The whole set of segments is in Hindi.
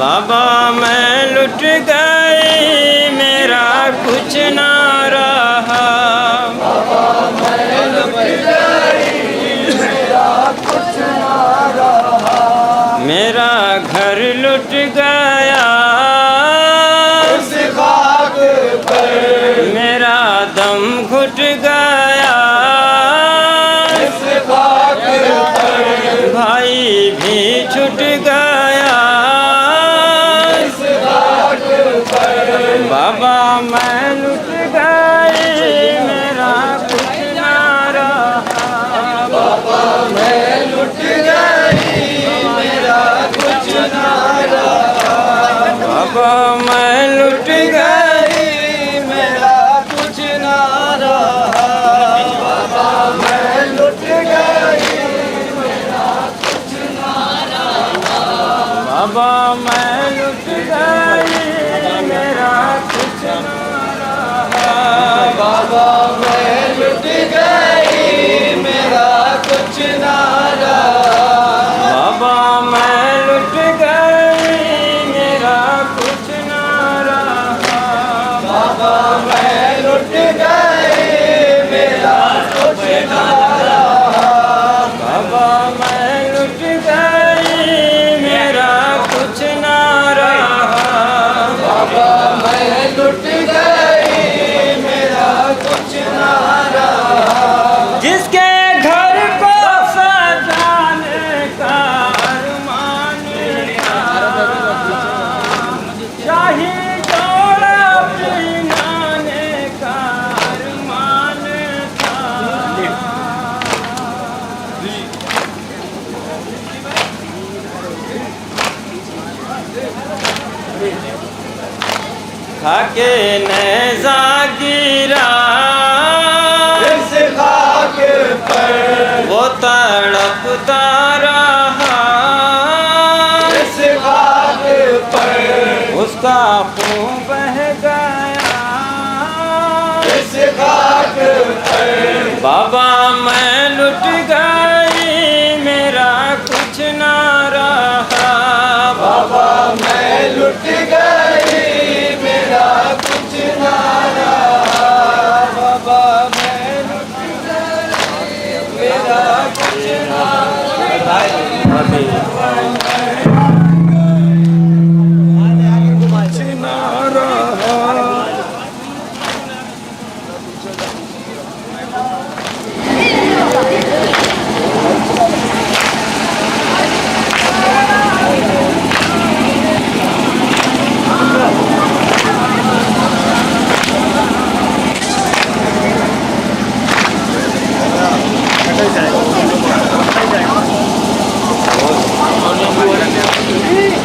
बाबा मैं लुट गई मेरा कुछ ना रहा। बाबा मैं लुट गई मेरा कुछ ना रहा। मेरा घर लुट गया इस खाक पर, मेरा दम घुट गया इस खाक पर, भाई भी छूट गया इस खाक पर। बाबा मैं लुट गई मेरा कुछ ना रहा। बाबा मैं लुट गई मेरा कुछ ना रहा। बाबा मैं लुट गई मेरा कुछ ना रहा। बाबा मैं लुट गई मेरा कुछ ना रहा। बाबा मैं लुट गई मेरा कुछ ना रहा। बाबा मैं लुट गई मेरा कुछ ना रहा। बाबा मैं लुट गई मेरा कुछ ना रहा। बाबा मैं लुट गई मेरा कुछ ना रहा। बाबा मैं लुट गई मेरा कुछ ना रहा। बाबा मैं लुट गई मेरा कुछ ना रहा। जिसके घर को सजाने का अरमान था, शाही जोड़ा पहनाने का अरमान था। खाके नेज़ा गिरा इस खाक पर, वो तड़पता रहा। इस खाक पर, उसका खून बह गया। इस खाक पर। बाबा मैं लुट गई मेरा कुछ ना रहा। बाबा मैं लुट गई मेरा कुछ ना रहा। बाबा मैं लुट गई मेरा कुछ ना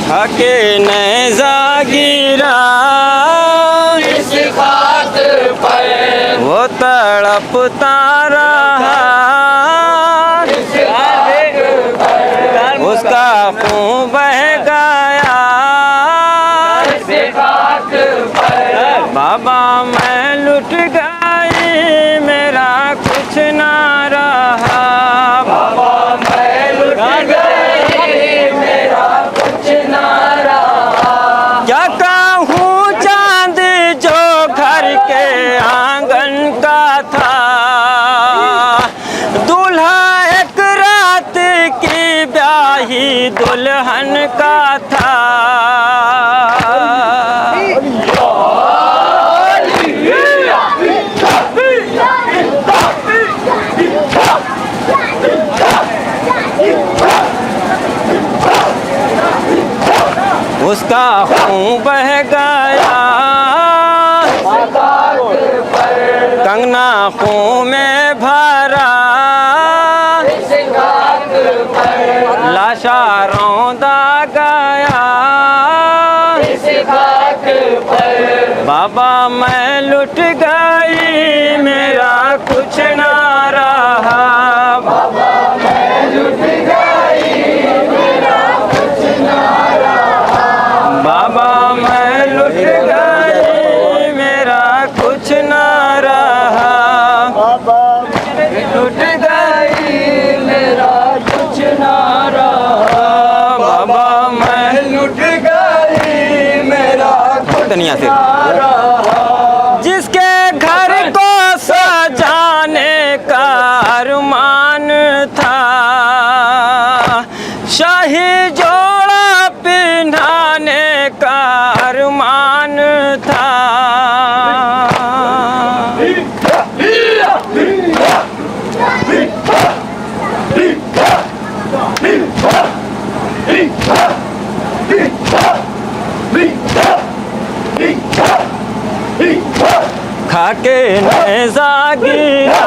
खाके नेज़ा गिरा इस खाक पर, वो तड़पता रहा। इस खाक पर, उसका खून बह गया। इस खाक पर। बाबा मैं लुट गई मेरा कुछ ना रहा। बाबा मैं लुट गई मेरा कुछ ना रहा। क्या कहूँ चांद जो घर के आंगन का था, दूल्हा एक रात की ब्याही दुल्हन का था। उसका खून बह गया। कंगना खून में भरा। लाशा रौंदा गया। बाबा मैं लुट गई मेरा कुछ ना रहा। बाबा मैं लुट गई मेरा कुछ ना रहा। बाबा मैं लुट गई मेरा कुछ ना रहा। बाबा लुट गई मेरा कुछ ना रहा। बाबा मैं लुट गई तनिया से। जिसके घर को सजाने का अरमान था, शाही जोड़ा पिन्हाने का अरमान था। खाके नेज़ा गिरा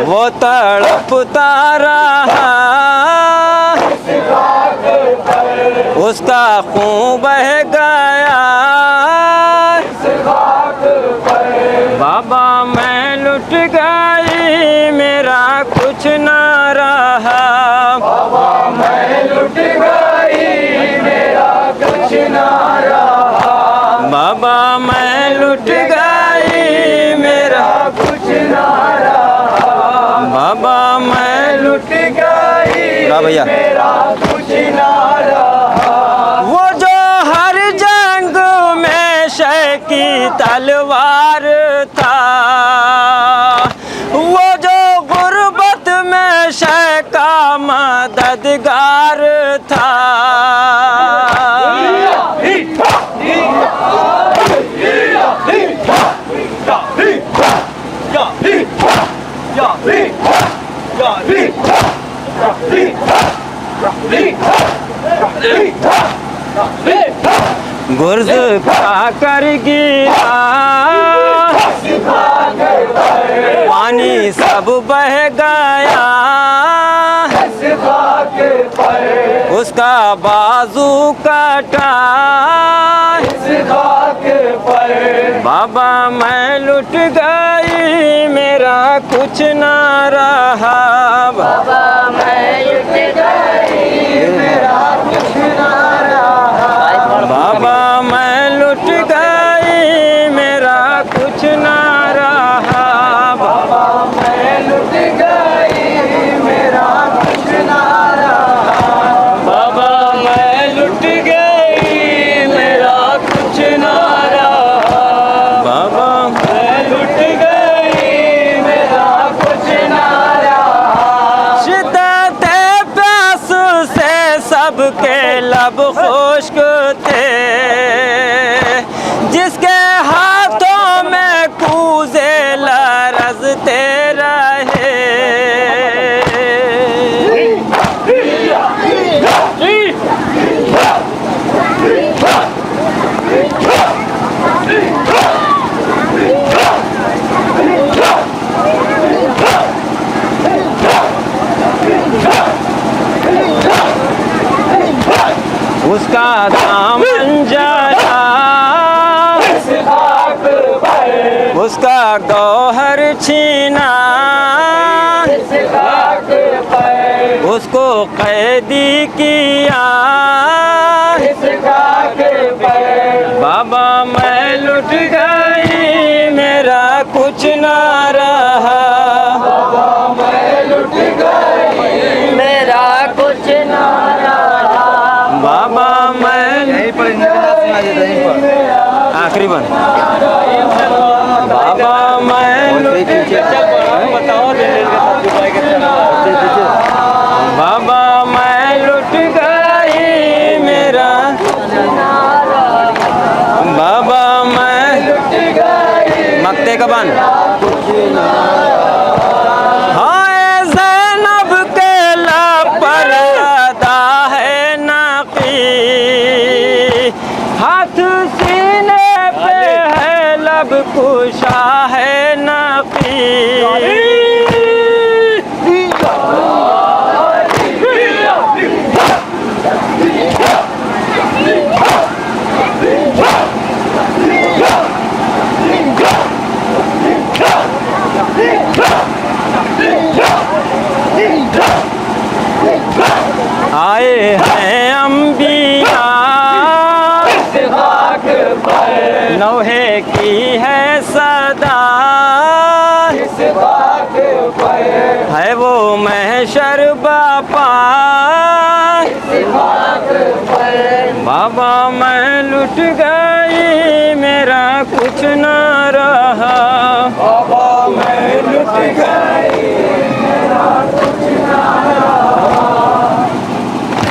वो तड़पता रहा, उसका खून बह गया। बाबा मैं लुट गई, मेरा कुछ न रहा। बाबा मैं लुट गई, मेरा कुछ न रहा। बाबा मैं लुट गई, मेरा कुछ न रहा। बाबा मैं लुट गई, भैया मेरा कुछ न रहा। वो जो हर जंग में शय की तलवार था, वो जो गुर्बत में शय का मददगार था। गुर्ज खाकर गिरा, पानी सब बह गया। उसका बाजू कटा, बाबा मैं लुट गई, मेरा कुछ न रहा। बाबा मैं लुट गई, मेरा कुछ न रहा। बाबा मैं लुट गई, मेरा कुछ न रहा। बाबा मैं लुट गई, मेरा कुछ न रहा। बाबा मैं लुट गई, मेरा कुछ न रहा। बाबा मैं लुट गई, मेरा कुछ न रहा। शिद्दत प्यास से सबके लब खुश्क थे, जिसके हाथों में कूजे लरजते रहे। उसका दामन जला, उसका गौहर छीना, उसको कैदी किया। बाबा मैं लुट गई, मेरा कुछ न रहा। बाबा मैं लुट गई, मेरा कुछ न रहा। बाबा मैं आखिरी बन। बाबा मैं लुट बाबा मैं लुट गई, मेरा बाबा मैं मक्ते का बन। हाय ज़ैनब के लब पर अदा है नक़ी, हाथ सीने पे है लब कुशा है नक़ी। आए हैं अम्बिया, नौहे की है सदा, है वो महशर बापा। बाबा मैं लुट गई मेरा कुछ ना